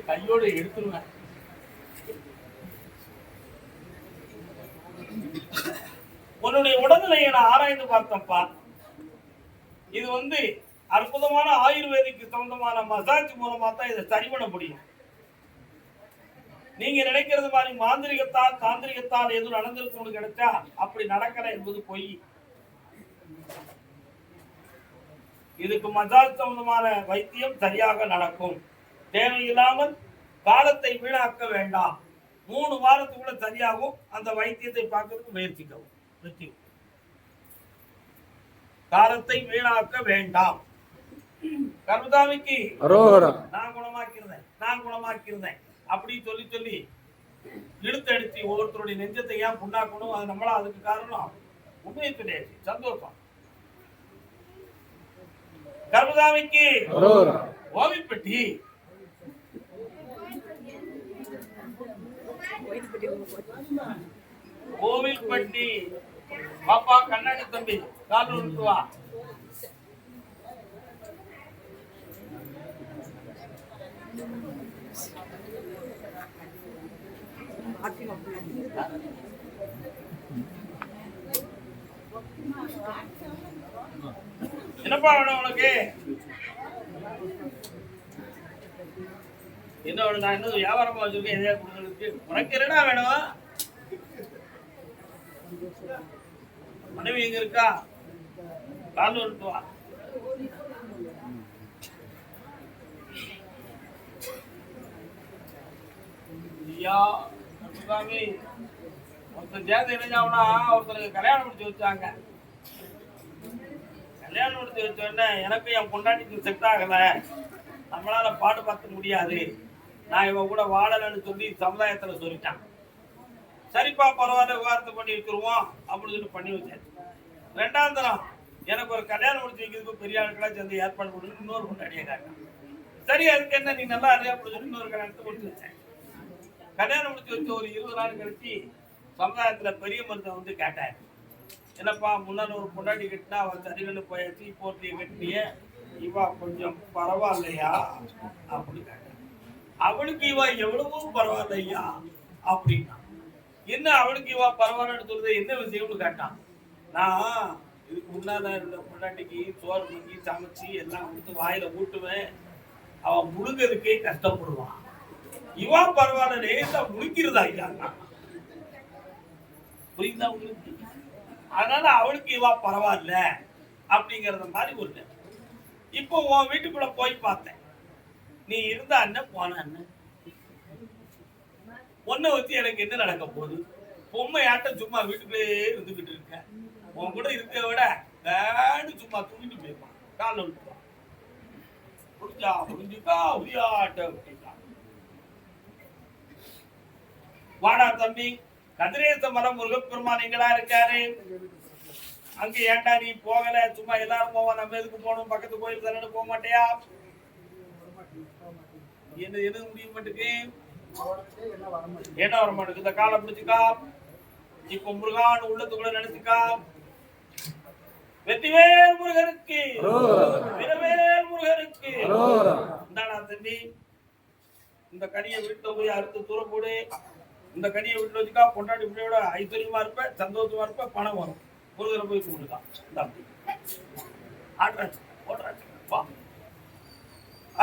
கையோடு எடுத்துருவேன். உன்னுடைய உடல்நிலையை நான் ஆராய்ந்து பார்த்தப்பா. இது அற்புதமான ஆயுர்வேதிக்கு சொந்தமான மசாஜ் மூலமா தான் இதை சரி பண்ண முடியும். நீங்க நினைக்கிறது மாதிரி மாந்திரிகத்தால் தாந்திரிகத்தால் எதுவும் நடந்திருக்கு கிடைச்சா அப்படி நடக்கிற என்பது பொய். இதுக்கு மசாஜ் சம்பந்தமான வைத்தியம் சரியாக நடக்கும். தேவையில்லாமல் காலத்தை வீணாக்க வேண்டாம். 3 வாரத்துக்குள்ள சரியாகும். அந்த வைத்தியத்தை பார்க்கறதுக்கு முயற்சிக்கவும். காலத்தை வீணாக்க வேண்டாம். கர்மதாமிக்கு நான் குணமாக்கிறேன் அப்படி சொல்லி இழுத்தடிச்சு ஒவ்வொருத்தருடைய நெஞ்சத்தை ஏன் புண்ணாக்கணும்? அது நம்மளா அதுக்கு காரணம் உண்மையை கிடையாது. சந்தோஷம். கர்மதாமிக்கு கோவில்பட்டி பாப்பா கண்ணாடி தம்பி கால் வா. என்னப்பா வேணும் உனக்கு? என்ன வேணும்? நான் இன்னும் வியாபாரமா வச்சிருக்கேன். எதையா கொடுக்கறதுக்கு உனக்கு என்னடா வேணும்? மனைவி எங்க இருக்கா? கால் வந்துட்டு வா. ஐயா சாமி, ஒருத்தர் சேர்ந்து இணைஞ்சாவுனா ஒருத்தருக்கு கல்யாணம் முடிச்சு வச்சாங்க. கல்யாணம் முடிச்சு வச்சோடனே எனக்கு என் பொண்டாட்டிக்கு செட் ஆகல, நம்மளால பாடு பார்க்க முடியாது, நான் இவன் கூட வாழலன்னு சொல்லி சமுதாயத்துல சொல்லிட்டான். சரிப்பா பரவாயில்ல விவாதத்தை பண்ணி வச்சிருவோம் அப்படின்னு சொல்லி பண்ணி வச்சேன். 2ஆம் தரம் எனக்கு ஒரு கல்யாணம் முடிச்சு வைக்கிறதுக்கு பெரிய ஆட்களா சேர்ந்து ஏற்பாடு பண்ணி இன்னொரு பொண்டாட்டியை காட்டான். சரி அதுக்கு என்ன, நீ நல்லா அறியா அப்படின்னு சொல்லி இன்னொரு கல்யாணத்தை முடிச்சு வச்சேன். கல்யாணம் முடிச்சு வச்சு ஒரு 20 நாள் கழிச்சு சமுதாயத்துல பெரிய மருத்துவம் கேட்டாரு, என்னப்பா முன்னாடி ஒரு பொண்டாட்டி கட்டினா அவன் சரிகன்னு போயாச்சு, போட்டியை கட்டினிய இவா கொஞ்சம் பரவாயில்லையா அப்படின்னு கேட்டான். அவளுக்கு இவா எவ்வளவோ பரவாயில்லையா அப்படின்னா. என்ன அவளுக்கு இவா பரவாயில்லன்னு சொல்றது என்ன விஷயம்னு கேட்டான். நான் இதுக்கு முன்னால இருந்த பொண்டாட்டிக்கு சோறு முங்கி சமைச்சு எல்லாம் கொடுத்து வாயில ஊட்டுவேன், அவன் முழுங்கிறதுக்கே கஷ்டப்படுவான். இவா பரவாயில்ல லேசா முழுக்கிறதா இல்லையா, புரியுதா உங்களுக்கு? அதனால அவளுக்கு இவா பரவாயில்ல அப்படிங்கறத மாதிரி ஒரு. இப்போ உன் வீட்டுக்குள்ள போய் பார்த்தேன், நீ இருந்த அண்ணன் போன அண்ணன் ஒன்ன வச்சு எனக்கு என்ன நடக்க போகுது? பொம்மையாட்டம் சும்மா வீட்டுக்குள்ளே இருந்துகிட்டு இருக்க. உன் கூட இருக்க விட சும்மா தூங்கிட்டு போயிருப்பான். கால விட்டுருவான். புரிஞ்சா புரிஞ்சுக்கா உரியாட்ட அப்படின்னா. வாடா தம்பி, கதிரேச மரம் முருகப்பெருமான் எங்கடா இருக்காரு? அங்க ஏன்டா நீ போகல? சும்மா எல்லாரும் போவா, நம்ம எதுக்கு போகணும்? பக்கத்து கோயில் தானே, போக மாட்டியா? என்ன எதுவும் முடிய மாட்டேங்குது, என்ன வர மாட்டேங்குது? இந்த காலை பிடிச்சுக்கா. இப்ப முருகான் உள்ளத்துக்குள்ள நினைச்சுக்கா. வெற்றிவேல் முருகனுக்கு, வீரவேல் முருகனுக்கு. இந்தாடா தம்பி, இந்த கனியை வீட்டுல போய் அறுத்து தூர போடு. இந்த கனியை வீட்டுல வச்சுக்கா. பொண்டாட்டி பிள்ளையோட ஐஸ்வர்யமா இருப்ப, சந்தோஷமா இருப்ப, பணம் வரும். முருகரை போய் கும்பிட்டுக்கான்.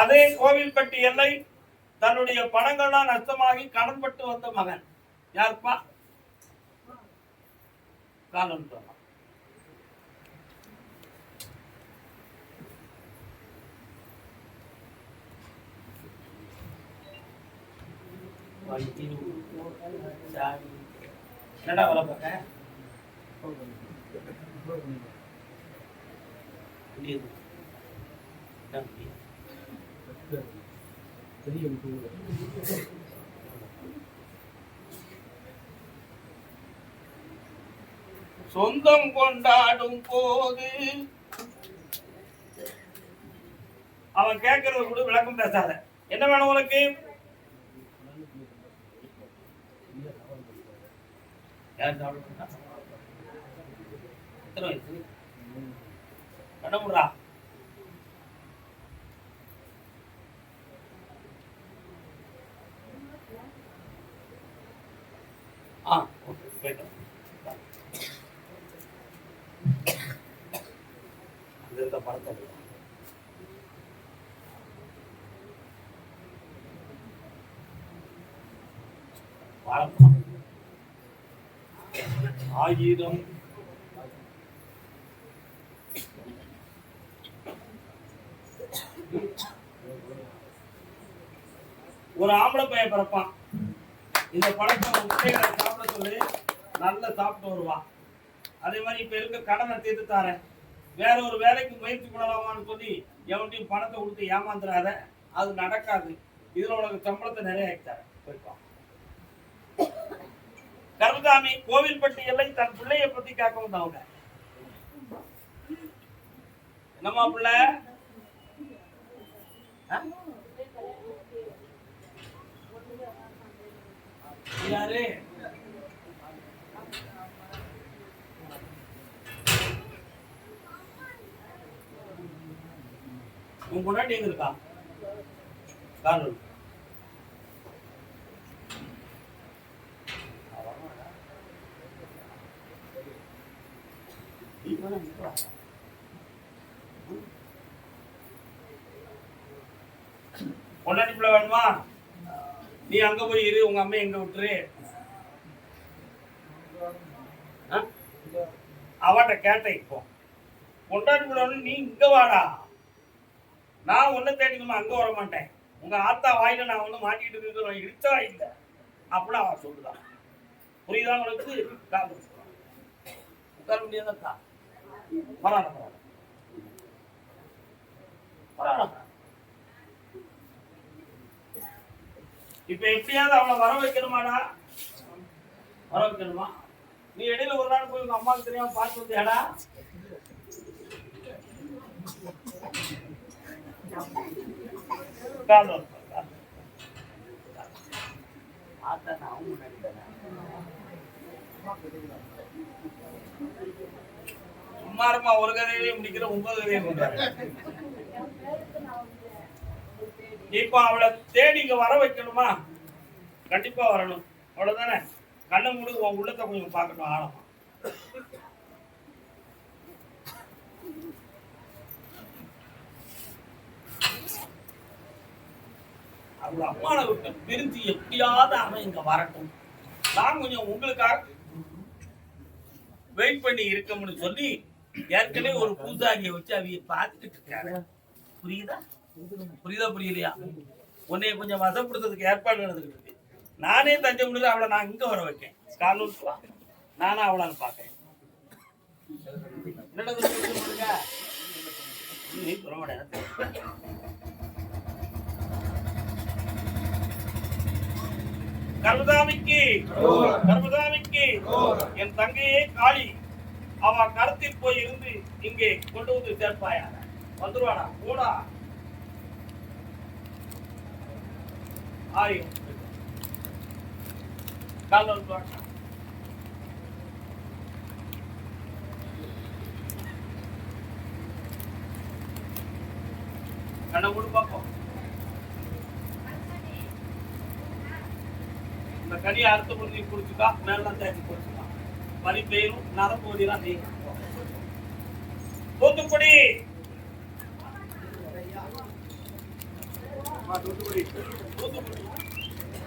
அதே கோவில்பட்டி எல்லை தன்னுடைய பணங்கள்லாம் நஷ்டமாகி கடன்பட்டு வந்த மகன் யாருப்பா? காலம் என்னடா வர பார்க்க சொந்தம் கொண்டாடும் போது அவன் கேட்கறது கூட விளக்கம் பேசாத. என்ன வேணும் உனக்கு? கண்ணமுடா படத்தை ஆயிரம் ஒரு ஆம்பளை பையன் பிறப்பான். இந்த பழத்தை முட்டைகளை சாப்பிட சொல்லி நல்லா சாப்பிட்டு வருவான். அதே மாதிரி இப்ப இருக்க கடனை தீர்த்து தாரேன், வேற ஒரு வேலைக்கு முயற்சி பண்ணலாமான்னு சொல்லி எவன்டையும் பணத்தை கொடுத்து ஏமாந்துடாத, அது நடக்காது. இதுல உனக்கு சம்பளத்தை நிறைய ஆகிட்டாரு. கருதாமி கோவில்பட்டி எல்லை தன் பிள்ளைய பத்தி கேட்க வந்தவங்க. என்னம்மா பிள்ளை? யாரு? உன் முன்னாடி எங்க இருக்கா? காரணம் பொண்டாட்டி பிள்ளை வேணுமா? நீ அங்க போய் இரு, உங்க அம்மா எங்க விட்டுரு. அவட்ட கேட்டேன். இப்போ பொண்டாட்டி பிள்ளை நீ இங்க வாடா, நான் ஒன்னும் தேடிக்கணுமா அங்க வர மாட்டேன். உங்க ஆத்தா வாயில நான் ஒண்ணு மாட்டிட்டு இருக்கிற இடிச்சா இல்லை அப்படின்னு அவன் சொல்லுதான். புரியுதா உனக்கு? உட்கார முடியாதா? பரவாயில்ல பரவாயில்ல. இப்ப எப்படியாவது அவளை வர வைக்கணுமாடா? வர வைக்கணுமா? நீ இடையில ஒரு நாள் போய் உங்க அம்மாவுக்கு தெரியாம பார்த்து வந்தியாடா? சும்மாருமா ஒரு கதையிலேயே முடிக்கிற 9 கதையை கொண்டாரு. இப்ப அவளை தேடி இங்க வர வைக்கணுமா? கண்டிப்பா வரணும். அவ்வளவுதானே? கண்ணை மூடு, உன் உள்ளத்தை கொஞ்சம் பார்க்கணும் ஆழமா. அவங்க அம்மாவை விட்டு பிரிஞ்சு எப்படியாவது அவன் இங்க வரட்டும், நான் கொஞ்சம் உங்களுக்காக வெயிட் பண்ணி இருக்கணும்னு சொல்லி ஏற்கனவே ஒரு பூசாரியை வச்சு அவைய பார்த்துட்டு இருக்காரு. புரியுதா? புரியுதா புரியலையா? உன்னைய கொஞ்சம் வசப்படுத்துறதுக்கு ஏற்பாடு நடந்துகிட்டு இருக்கு. நானே தஞ்சை முடிஞ்சு அவளை நான் இங்க வர வைக்கேன். காலூர் நானும் அவளான்னு பார்க்கேன். கர்மதாமிக்கு கர்மதாமிக்கு என் தங்கையே காளி, அவ கருத்தில் போய் இருந்து இங்கே கொண்டு வந்து சேர்ப்பாயா? வந்துருவாடா கூடா. ஆரியம் கால் கண்ண மூடு பார்ப்போம். இந்த கனியை அறுத்து பண்ணி குடிச்சுக்கா, மேலாம் தேய்ச்சி குடிச்சுக்கா. பனி பெயரும் நரம்புதான் நீங்க. தூத்துக்குடி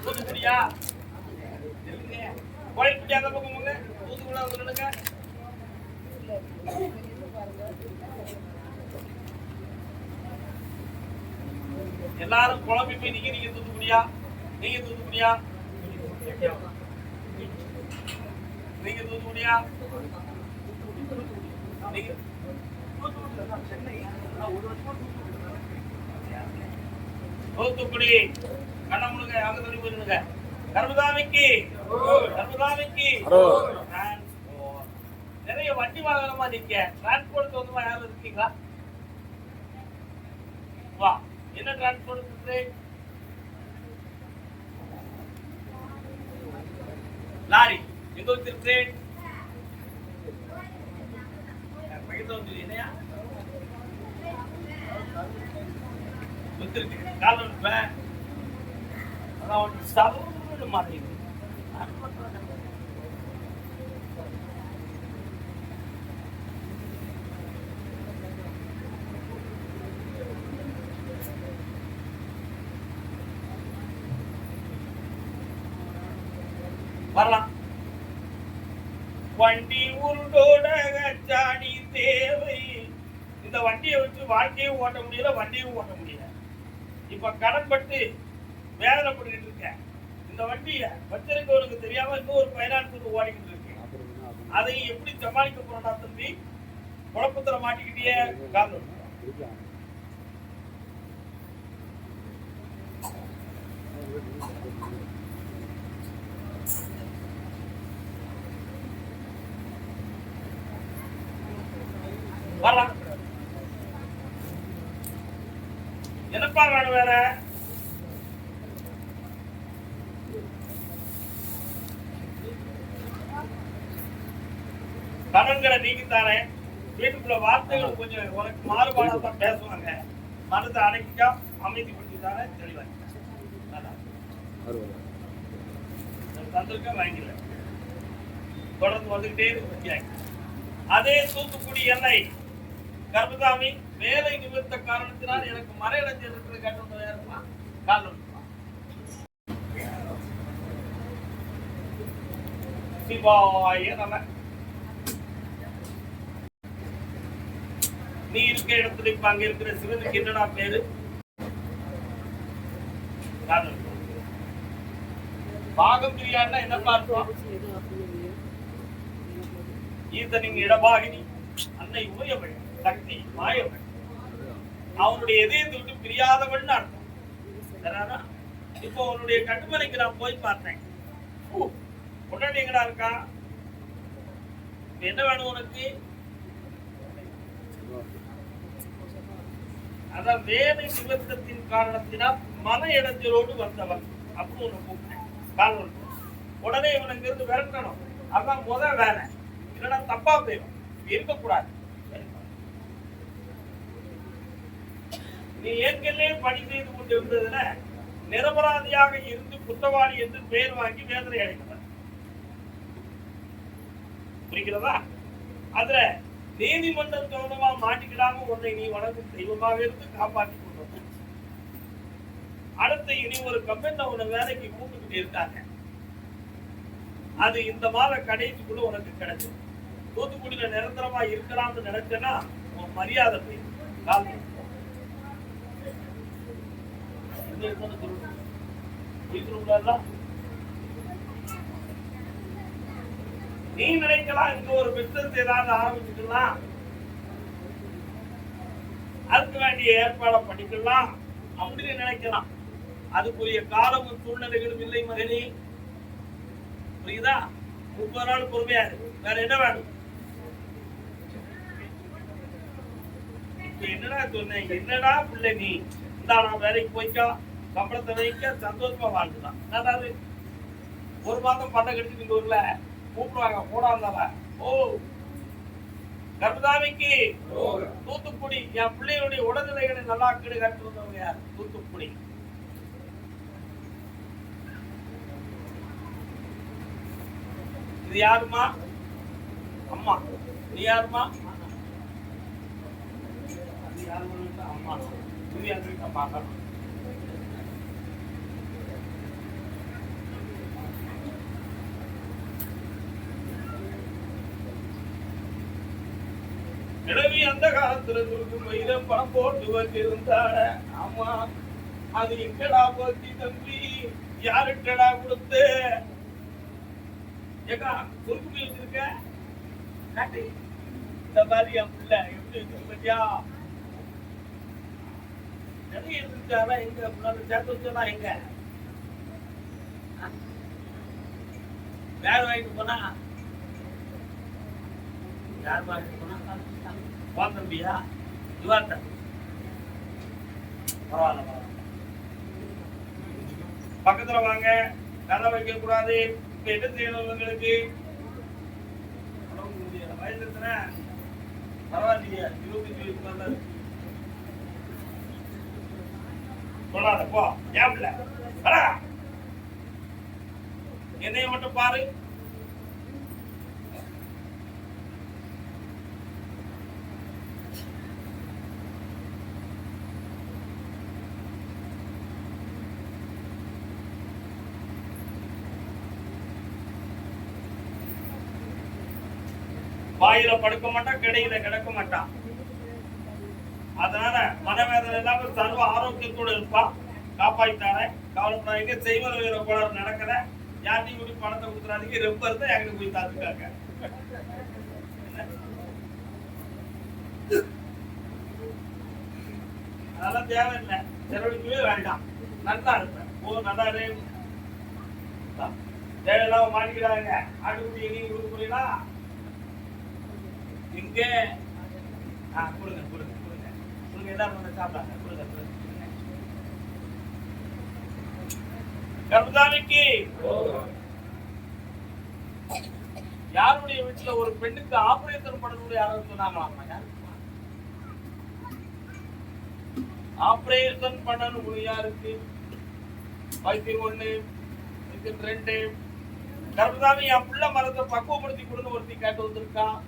தூத்துக்குடியா? கோயில்பட்டி அந்த பக்கம் போங்க. தூத்துக்குடி வந்துடுங்க. எல்லாரும் குழம்பி போய் நீங்க தூத்துக்குடியா? நீங்க தூத்துக்குடியா? நீங்க தூத்துக்குடியா? நீங்க தூத்துக்குடி கண்ண முழுங்க அங்க தள்ளி போயிருங்க. கர்மதாமிக்கு கர்மதாமிக்கு நிறைய வண்டி வாகனமா நிக்க டிரான்ஸ்போர்ட் சொந்தமா யாரும் இருக்கீங்களா? வா. என்ன டிரான்ஸ்போர்ட் இருக்கு? லாரி. எங்க வச்சிருக்கு? பக்கத்துல வந்து என்னையா வச்சிருக்கு காலம் இப்ப அதான் ஒன்று சவுண்டு மாட்டேங்குது. வரலாம். வண்டி உருடோட சாடி தேவை. இந்த வண்டியை வச்சு வாழ்க்கையும் ஓட்ட முடியல, வண்டியும் ஓட்ட முடியல. இப்ப கடன் பட்டு வேதனைப்பட்டு இருக்கேன். இந்த வண்டியை வச்சிருக்கவனுக்கு தெரியாம இன்னொரு பைனான்ஸுக்கு ஓடிக்கிட்டு இருக்கு. அதை எப்படி சமாளிக்க போறா தம்பி? குழப்பத்துல மாட்டிக்கிட்டே காரணம் வரலாம். என்னப்பா வேணும் வேற? கடன்களை நீக்கித்தானே. வீட்டுக்குள்ள வார்த்தைகள் கொஞ்சம் உனக்கு மாறுபாடா தான் பேசுவாங்க. மனதை அடக்கிக்கா, அமைதிப்படுத்தி தானே தெளிவாங்க. தந்திருக்க வாங்கில தொடர்ந்து வந்துகிட்டே இருக்கு. அதே தூத்துக்குடி எண்ணெய் கர்மசாமி வேலை நிமித்த காரணத்தினால் எனக்கு மர இடைஞ்சல் இருக்கிறது கேட்டு யாருமா காரணம் சிவாய நம. நீ இருக்க இடத்துல இப்ப அங்க இருக்கிற சிவனுக்கு என்னடா பேரு? பாகம் பிரியான்னா என்ன பார்ப்போம்? ஈசனின் இடபாகினி அன்னை உமையவள் சக்தி மாயவள். அவனுடைய இதயத்தை விட்டு பிரியாதவள் அர்த்தம். இப்போ அவனுடைய கட்டுமனைக்கு நான் போய் பார்த்தேன். உடனே எங்கடா இருக்கா? என்ன வேணும் உனக்கு? அதான் வேலை நிமித்தத்தின் காரணத்தினால் மன இடைஞ்சலோடு வந்தவன் அப்படின்னு ஒண்ணு கூப்பிட்டேன். கால் உடனே இவனுக்கு இருந்து விரட்டணும். அதான் முதல் வேலை. இல்லைன்னா தப்பா போயிடும். இருக்கக்கூடாது. நீ ஏற்கனவே பணி செய்து கொண்டிருந்ததுல நிரபராதியாக இருந்து குற்றவாளி என்று பெயர் வாங்கி வேதனை அடைக்கிறார். புரிகிறதா? அதுல நீதிமன்றம் கவனமா மாட்டிக்கிடாம உன்னை நீ வணங்கும் தெய்வமாக இருந்து காப்பாற்றி கொண்டு அடுத்த இனி ஒரு கம்பெனில உன்னை வேலைக்கு கூப்பிட்டு இருக்காங்க. அது இந்த மாத கடைசிக்குள்ள உனக்கு கிடைக்கும். தூத்துக்குடியில நிரந்தரமா இருக்கலாம்னு நினைச்சேன்னா உன் மரியாதை போயிடும். நீ நினைக்கலாம் இங்க ஒரு பிசினஸ் ஏதாவது ஆரம்பிச்சுக்கலாம், அதுக்கு வேண்டிய ஏற்பாடு பண்ணிக்கலாம் அப்படின்னு நினைக்கலாம். அதுக்குரிய காலமும் சூழ்நிலைகளும் இல்லை மகனே. புரியுதா? 30 நாள் பொறுமையா இருக்கு. வேற என்ன வேணும்? என்னடா சொன்னேன்? என்னடா பிள்ளை நீ இந்தா நான் வேலைக்கு போய்க்கா, சம்பளத்தை வைக்க, சந்தோஷமா வாழ்ந்துதான். அதாவது ஒரு மாதம் பண்ண கடிச்சு இங்க ஊர்ல கூப்பிடுவாங்க போடாந்தால. ஓ கர்மசாமிக்கு தூத்துக்குடி என் பிள்ளைகளுடைய உடல்நிலைகளை நல்லா கீடு கட்டு வந்தவங்க யார்? தூத்துக்குடி. இது யாருமா? அம்மா. நீ யாருமா? அம்மா. இது யாரு? அம்மா. கிழவி அந்த காலத்துல இருக்கும் வைரம் பணம் போட்டு வச்சிருந்தாட. ஆமா, அது எங்கடா போச்சு தம்பி? யாருக்கடா கொடுத்து? ஏக்கா சுருக்கு வச்சிருக்க இந்த மாதிரி என் பிள்ளை எப்படி வச்சிருக்கியா? நிறைய இருந்துச்சாரா? எங்க முன்னாடி சேர்த்து வச்சா எங்க வேற வாங்கிட்டு போனா? யார் வாங்கிட்டு போனா? தம்பியா இவாட்ட பரவாயில்ல. பக்கத்துல வாங்க. கதை வைக்க கூடாது. இப்ப என்ன செய்யணும் உங்களுக்கு? வயசு எத்தனை? பரவாயில்லையா? 25 வயசுக்கு மேல சொல்லாத போ. ஏப்ல என்னைய மட்டும் பாரு. வாயில படுக்க மாட்டான், கிடையில கிடக்க மாட்டான். அதனால மனவேதனை இல்லாம சர்வ ஆரோக்கியத்தோடு இருப்பான். காப்பாற்றித்தார கவலைப்படாதீங்க. செய்வன வீர கோளாறு நடக்கிற யார்ட்டையும் கூட பணத்தை கொடுத்துறாதீங்க. ரொம்ப இருந்தா எங்களுக்கு போய் தாத்துக்காங்க. அதெல்லாம் தேவையில்லை. செலவழிக்கவே வேண்டாம். நல்லா இருப்பேன். ஓ நல்லா தேவையில்லாம மாட்டிக்கிறாங்க. ஆட்டுக்குட்டி எங்கேயும் கொடுக்க போறீங்களா? இங்க கொடுங்க கொடுங்க கொடுங்க கொடுங்க. எல்லாரும் வந்து சாப்பிடாங்க. கொடுங்க கொடுங்க. கர்மசாமிக்கு யாருடைய வீட்டுல ஒரு பெண்ணுக்கு ஆபரேஷன் பண்ணக்கூடிய யாரும் சொன்னாங்களா? ஆபரேஷன் பண்ணணும் யாருக்கு? வைத்தியம் 1 வைத்தியம் 2. கர்மசாமி என் பிள்ளை மரத்தை பக்குவப்படுத்தி கொடுன்னு ஒருத்தி கேட்டு வந்திருக்கான்.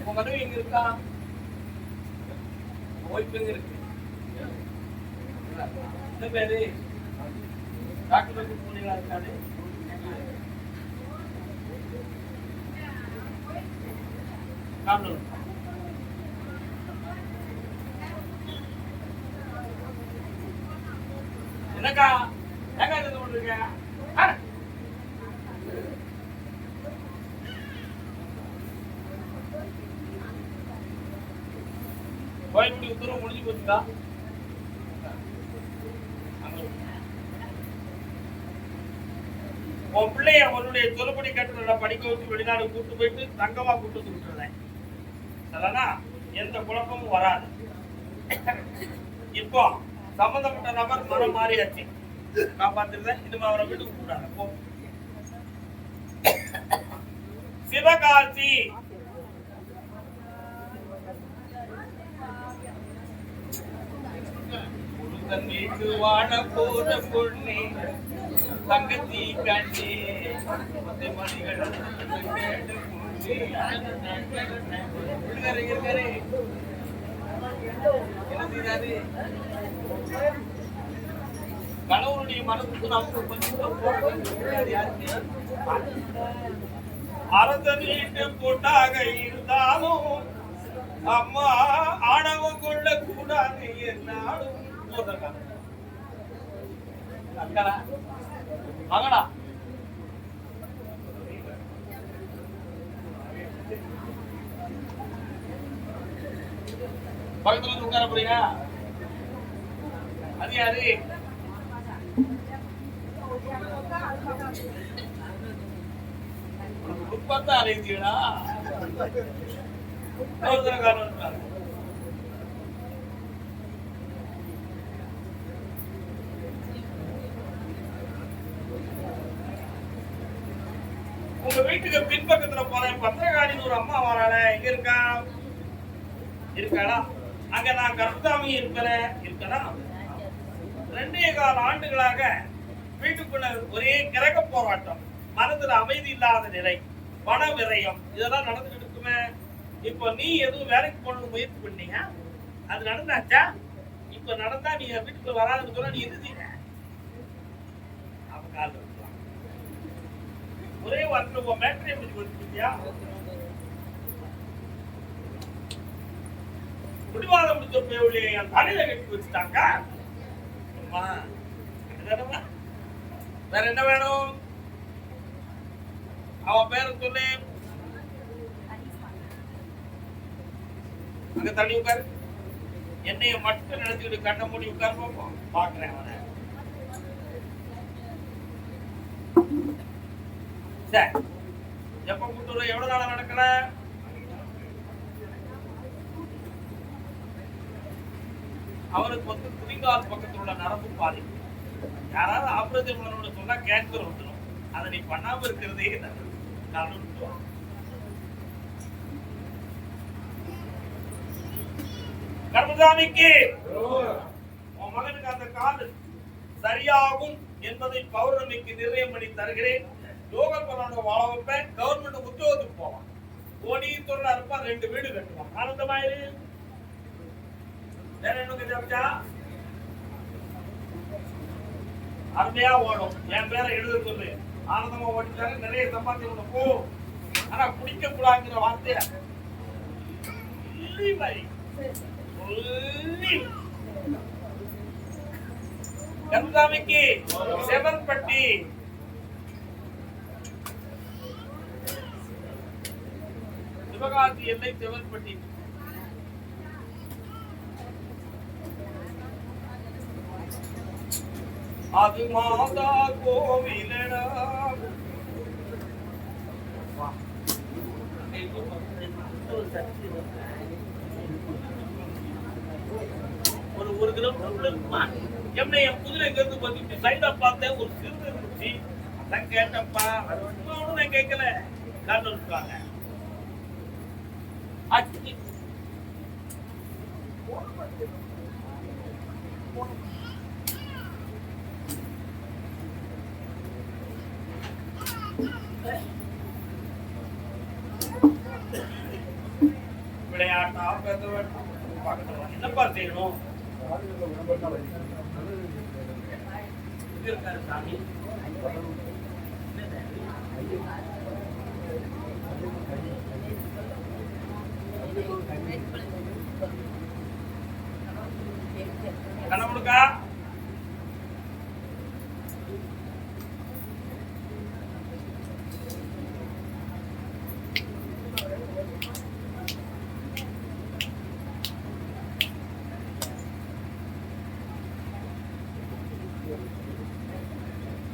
உங்க மனைவி எங்க இருக்கா? ஒய்ஃப் எங்க இருக்கு? என்ன பேரு? டாக்டர் போனீங்களா? இருக்காது. என்னக்கா எங்க இருந்து பண்றீங்க? கோயம்புடி உத்தரவு முடிஞ்சு போச்சுதா? உன் பிள்ளைய அவனுடைய சொல்லுபடி கேட்டு படிக்க வச்சு வெளிநாடு கூட்டு போயிட்டு தங்கமா கூட்டு வந்து விட்டுறேன். சரினா எந்த குழப்பமும் வராது. இப்போ சம்பந்தப்பட்ட நபர் மனம் மாறியாச்சு. காப்பாத்துறேன். இனிமே அவரை வீட்டுக்கு கூடாது. போ. சிவகாசி வீட்டு வாழ போத பொண்ணே தங்கத்தி கண்ணே மணிகள் கணவனுடைய மனசுக்கு நமக்கு கொஞ்சம் அரசன் வீட்டு பொண்ணாக இருந்தாலும் அம்மா ஆணவம் கொள்ள கூடாது என்னாலும் மகனா பக்கத்துல இருந்து உட்கார போறீங்க. அது யாரு? பார்த்தா அழைத்தீங்களா? உங்க வீட்டுக்கு பின்பக்கத்துல போறேன். பத்திரகாளின்னு ஒரு அம்மா வராள. எங்க இருக்கா? இருக்காளா? அங்க நான் கர்மசாமி இருக்கிறேன். இருக்கா? 2.25 ஆண்டுகளாக வீட்டுக்குள்ள ஒரே கிரக போராட்டம், மனதுல அமைதி இல்லாத நிலை, பண விரயம் இதெல்லாம் நடந்துகிட்டு இருக்குமே. இப்போ நீ எதுவும் வேலைக்கு போகணும்னு முயற்சி பண்ணீங்க, அது நடந்தாச்சா? இப்ப நடந்தா நீ வீட்டுக்குள்ள வராதுன்னு சொன்னா நீ இருந்தீங்க. அவங்க ஒரே வாரத்தில் மேட்ரி எப்படி கொடுத்துட்டியா? முடிவாதம் முடிச்ச பேவுடைய என் தலையில கட்டி வச்சுட்டாங்க. வேற என்ன வேணும்? அவன் பேர சொல்லு. அங்க தள்ளி உட்காரு. என்னைய மட்டும் நினைச்சுக்கிட்டு கண்ண மூடி உட்கார். பார்ப்போம். பாக்குறேன் அவனை. சரி, எப்ப கூட்டு எவ்வளவு நாளா நடக்கல? அவருக்கு வந்து குதிங்கால் பக்கத்தில் உள்ள நரம்பு பாதிப்பு. யாராவது ஆபரேஷன் பண்ணணும்னு சொன்னா கேன்சர் வந்துடும். அதை நீ பண்ணாம இருக்கிறதே நல்லது. கர்மசாமிக்கு உன் மகனுக்கு அந்த கால் சரியாகும் என்பதை பௌர்ணமிக்கு நிர்ணயம் பண்ணி தருகிறேன். யோக பலனோட வாழ வைப்பேன். கவர்மெண்ட் உத்தியோகத்துக்கு போவான். கோடீஸ்வரனா இருப்பான். 2 வீடு கட்டுவான். ஆனந்தமாயிரு. வேற என்ன கேட்டா அருமையா ஓடும். என் பேரை எழுத சொல்லு. ஆனந்தமா ஓடிட்டாங்க. நிறைய சம்பாதிக்கணும் போ. ஆனா குடிக்க கூடாதுங்கிற வார்த்தைய கருதாமிக்கு செவன்பட்டி சிவகாசி எல்லை செவன்பட்டி. அது மாதா கோவிலடா. ஒரு கிலோமீட்டர் என்ன என் குதிரை இருந்து வந்துட்டு சைடா பார்த்தேன். ஒரு சிறு இருந்துச்சு. அதான் கேட்டப்பா. நான் கேட்கல. காரணம் இருக்காங்க. விளையாட்டா என்னப்பா செய்யணும்? சாமி கணவனுக்கா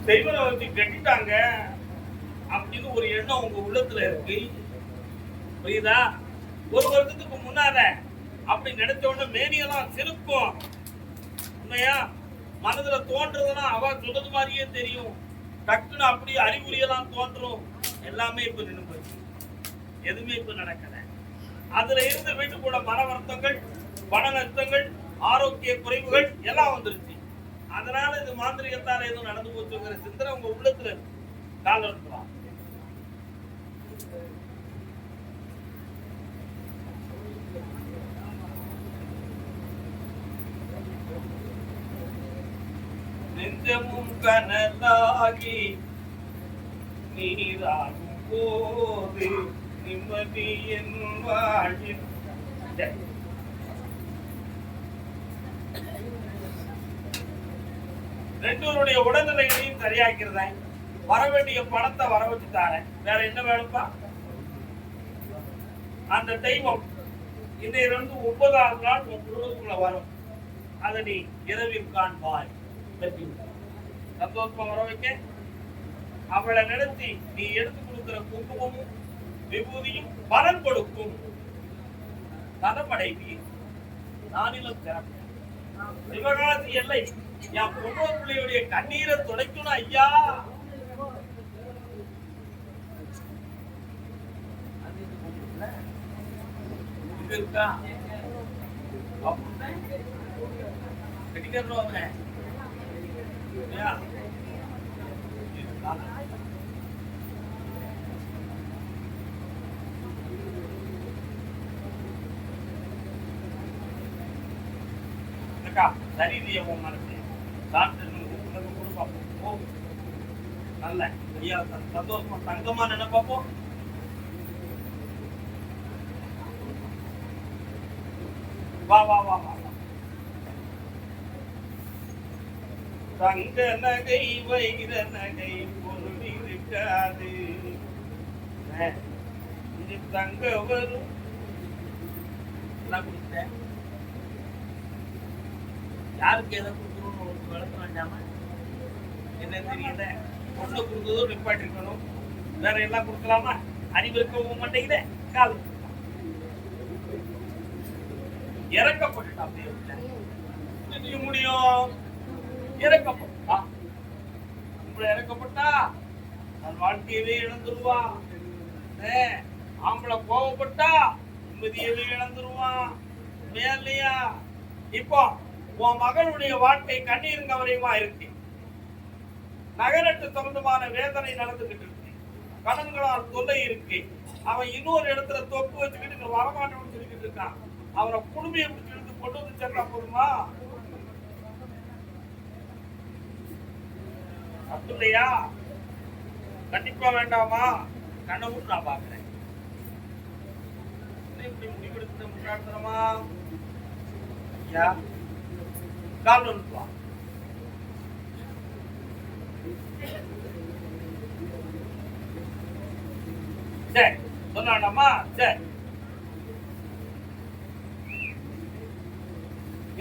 தெய்வனை வச்சு கட்டிட்டாங்க அப்படின்னு ஒரு எண்ணம் உங்க உள்ளத்துல இருக்கு. புரியுதா? ஒரு வருஷத்துக்கு முன்னால அப்படி நினைச்ச உடனே மேனியெல்லாம் சிரிக்கும். உண்மையா மனதுல தோன்றதுன்னா அவ சொல்றது மாதிரியே தெரியும். டக்குன்னு அப்படி அறிகுறியெல்லாம் தோன்றும். எல்லாமே இப்ப நின்று போச்சு. எதுவுமே இப்ப நடக்கல. அதுல இருந்து வீட்டுக்கூட மன வருத்தங்கள், பண நஷ்டங்கள், ஆரோக்கிய குறைவுகள் எல்லாம் வந்துருச்சு. அதனால இது மாந்திரிகத்தால எதுவும் நடந்து போச்சுங்கிற சிந்தனை உங்க உள்ளத்துல கால இருக்கலாம். நெஞ்சமும் கனலாகி நீராகும் போது நிம்மதி என் வாழ்வில் ரெண்டோருடைய உடல்நிலைகளையும் சரியாக்கிறதா. வர வேண்டிய பணத்தை வர வச்சுட்டாரேன். வேற என்ன வேணும்பா? அந்த தெய்வம் இன்னையிலிருந்து 9ஆவது நாள் உன் குடும்பத்துக்குள்ள வரும். அதை நீ இரவில் காண்பாய். சந்தோஷமா வர வைக்க அவளை நினைச்சு நீ எடுத்து கொடுக்கிற குங்குமமும் விபூதியும் பலன் கொடுக்கும். தனமடைவி நானிலும் சிறப்பு. சிவகாசி எல்லை என் பொண்ணு பிள்ளையுடைய கண்ணீரை துடைக்கணும் ஐயா. இருக்கா சரி மனசு நல்ல ஐயா சந்தோஷமா தங்கமா நினைப்பாப்போம். வா வா வா வா. தங்க நகை வைர நகை பொருள் இருக்காது. தங்க வரும் கொடுத்தேன். யாருக்கு எதை கொடுக்கணும்னு ஒரு வளர்க்க வேண்டாம என்ன தெரியல. பொண்ணு கொடுத்ததும் நிப்பாட்டிருக்கணும். வேற எல்லாம் கொடுக்கலாமா? அறிவு இருக்கவும் மாட்டேங்குதே. கால் இறக்கப்பட்டுட்டான் தேவன் முடியும். இறக்கப்பட்டா உங்களை இறக்கப்பட்டா தன் வாழ்க்கையவே இழந்துருவான். ஆம்பளை கோவப்பட்டா நிம்மதியவே இழந்துருவான். இல்லையா? இப்போ உன் மகனுடைய வாழ்க்கை கண்ணீர் கவலையுமா இருக்கு. நகரத்து சம்பந்தமான வேதனை நடந்துகிட்டு இருக்கு. கடன்களால் தொல்லை இருக்கு. அவன் இன்னொரு இடத்துல தொப்பு வச்சுக்கிட்டு வரமாட்டோம்னு சொல்லிக்கிட்டு இருக்கான். அவனை குடுமையை பிடிச்சிருந்து கொண்டு வந்து சேர்த்தா போதுமா? தப்பு இல்லையா? கண்டிப்பா வேண்டாமா? கண்ணை விட்டு நான் பாக்குறேன். முடிவெடுத்த முட்டாள்தனமா கால் ஒன்றுவா. சரி சொன்னாண்டாமா. சரி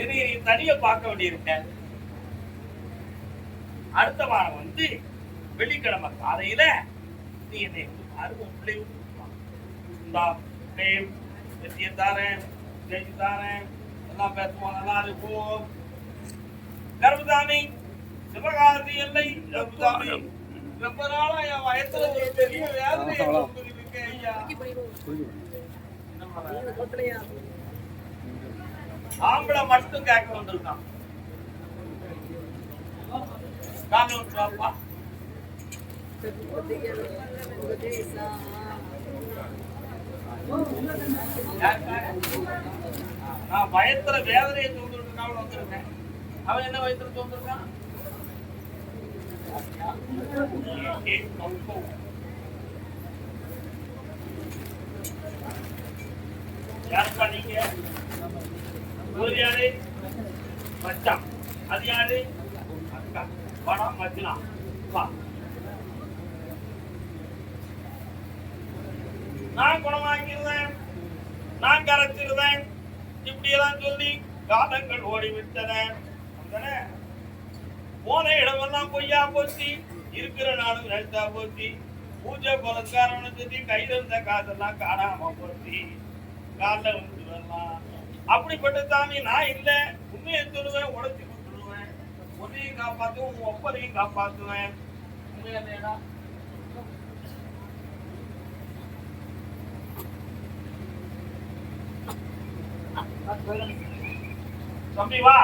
நீ தனிய பார்க்க வேண்டியிருக்க. அடுத்த வாரம் வந்து வெள்ளிக்கிழமை காலையில நீ என்னை அருவம் பிள்ளை தாரேன் எல்லாம் பேசுவோம். நல்லா இருக்கும். கர்மசாமி சிவகாசி எல்லை கர்மசாமி ரொம்ப நாளா என் வயசுல ஒரு பெரிய வேதனை இருக்கேன் ஐயா. ஆம்பளை மட்டும் கேட்க வந்திருக்கான். காமிப்பா நான் பயத்துல வேதனையை தோன்றுறதுனால வந்திருக்கேன். அவன் என்ன வயசுல தோன்றிருக்கான்? யாருப்பா நீங்க? ஒரு யாரு மச்சான், அது யாரு அக்கா. பணம் மச்சினா நான் குணமாக்கிருந்தேன், நான் கரைச்சிருந்தேன். இப்படி எல்லாம் சொல்லி காலங்கள் ஓடிவிட்டன. போன இடமெல்லாம் பொய்யா போச்சு. இருக்கிற நாளும் எழுத்தா போச்சு. பூஜை புலஸ்காரம்னு சொல்லி கையில இருந்த காசெல்லாம் காணாம போச்சு. காலில் வந்து வரலாம். அப்படிப்பட்ட சாமி நான் இல்லை. உண்மையை சொல்லுவேன், உடச்சி கொடுத்துருவேன். உன்னையும் காப்பாற்றுவேன், உன் ஒப்பனையும் காப்பாற்றுவேன். உண்மையா? தம்பி வா.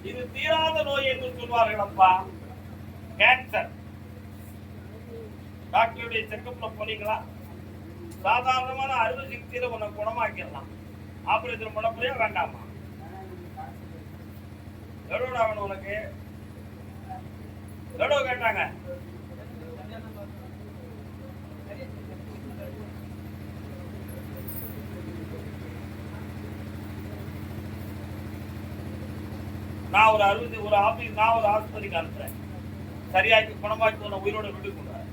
இது தீராத நோய் என்று சொல்வார்கள் அப்பா. கேன்சர். டாக்டருடைய செக்கப்ல போனீங்களா? சாதாரணமான அறுவை சிகிச்சையில உன்னை குணமாக்கிடலாம். ஆபரேஷன் பண்ண போறியா வேண்டாமா? எவ்வளவு ஆகணும் உனக்கு? எவ்வளவு கேட்டாங்க? நான் ஒரு ஆஸ்பத்திரிக்கு அனுப்புறேன். சரியாக்கி குணமாக்கி உன்னை உயிரோட விட்டு கொண்டாரு.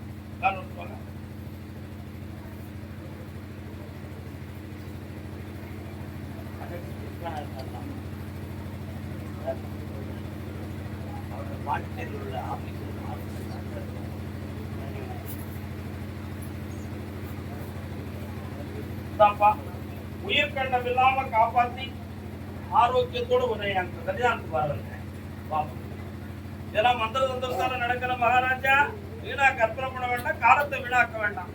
உயிர் கண்டம் இல்லாம காப்பாத்தி ஆரோக்கியத்தோடு உன்னை சரியானது பாருங்க. இதெல்லாம் மந்திர தந்திரத்தால நடக்கிற மகாராஜா. வீணா கற்பனை பண்ண வேண்டாம், காலத்தை வீணாக்க வேண்டாம்.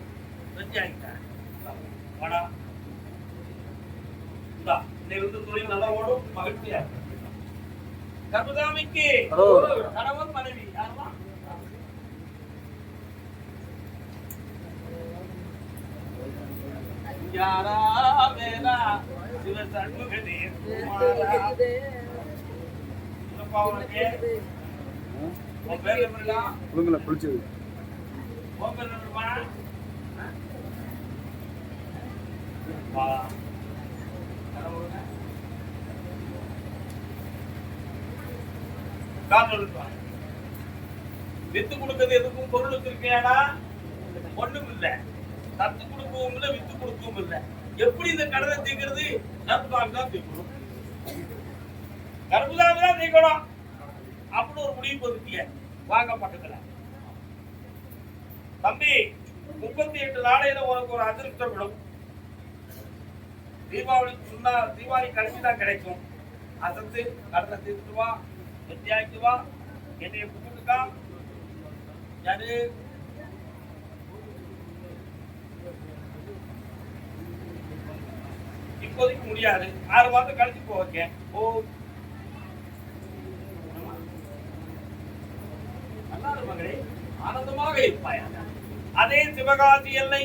தொழில் நல்லா ஓடும், மகிழ்ச்சியா. கர்மசாமிக்கு கணவன் மனைவி யாருமா? யாரா வேலா சிவ சண்முகனே வித்து கொடுக்கிறது எதுக்கும் பொருளுக்கு இருக்கையாடா? ஒண்ணும் இல்ல. தத்து கொடுக்கவும் இல்ல, வித்து கொடுக்கவும் இல்ல. எப்படி இந்த கடனை தீர்க்கிறது? கர்மசாமி தான் தீர்க்கணும். கர்மசாமி தான் தீர்க்கணும் அப்படின்னு ஒரு முடிவு போதுட்டிய வாங்க பக்கத்துல தம்பி 38 நாளையில உனக்கு ஒரு அதிர்ஷ்டம் விடும். தீபாவளி கழிச்சுதான் கிடைக்கும். அசத்து கடனை தீர்த்துட்டு வா, வெற்றியாக்கி வா, என்னைய கும்பிட்டுக்கா. யாரு இப்போதைக்கு முடியாது, 6 மாதம் கழிச்சு போக. ஓ மகளே, ஆனந்தமாக இருப்பாயா. அதே சிவகாசி எல்லை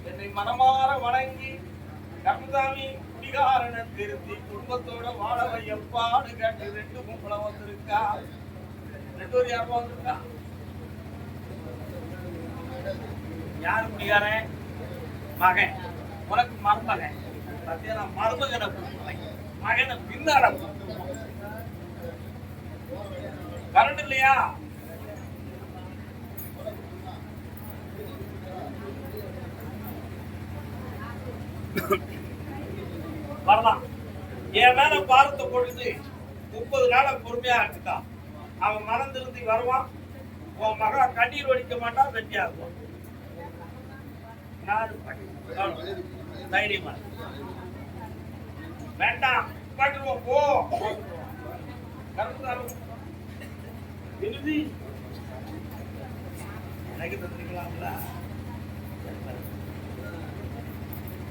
என்னை மனமாற வணங்கி கர்மசாமி குடிகாரனை திருத்தி குடும்பத்தோட வாழவை எப்பாடு கேட்டு 2 பொம்பளை வந்திருக்கா. 2 யாரும் வந்திருக்கா. யாரு குடிகாரன்? மகன். உனக்கு மருமகன். மருமகனை மகனை பின்னாட கரண்ட் இல்லையா? வரலாம். என் மேல பாரத்தை பொழுது 30 நாள பொறுமையா இருக்கான். அவன் மனம் திருந்தி வருவான். உன் மகா கண்ணீர் வடிக்க மாட்டான், வெட்டியாகுவான். தைரியமா வேண்டாம், பாட்டுருவோம். போ இறுதி எனக்கு தந்துருக்கலாம்ல.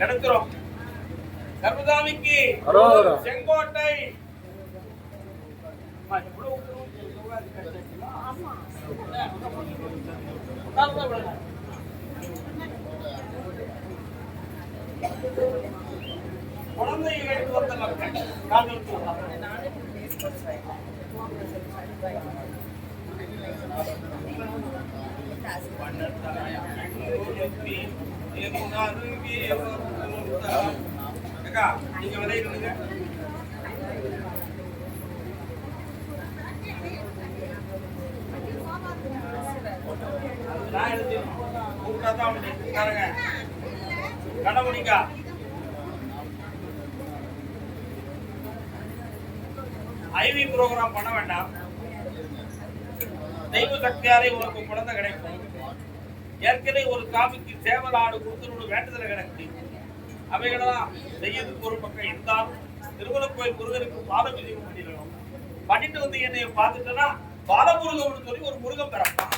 கிடைக்கிறோம். கர்மசாமிக்கு செங்கோட்டை குழந்தையை எடுத்து வந்த மக்கள் நீங்க விளையாடுங்க. கடமுடிக்கா ஐவி ப்ரோக்ராம் பண்ண வேண்டாம். தெய்வ சக்தியாலே உனக்கு குழந்தை கிடைக்கும். ஏற்கனவே ஒரு காமிக்கு சேவலாடு கொடுத்து வேண்டுதலை கிடக்கு. அவைகளெல்லாம் செய்யறதுக்கு ஒரு பக்கம் இருந்தாலும் திருவண்ணாமலை முருகனுக்கு பாலமிதியம் பண்ணிடணும். பண்ணிட்டு வந்து என்னைய பார்த்துட்டேன்னா பாலமுருகன் சொல்லி ஒரு முருகன் பிறப்பான்.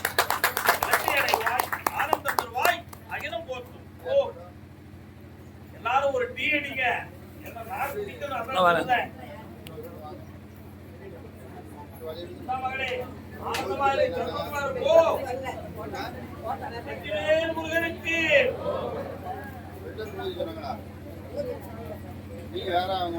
வெற்றி அடைவாய், ஆனந்தம் தருவாய், அகிலம் போற்றும். ஓ எல்லாரும் ஒரு டீ அடிங்க. மகளே முருகனுக்கு நீங்க வேற அவங்க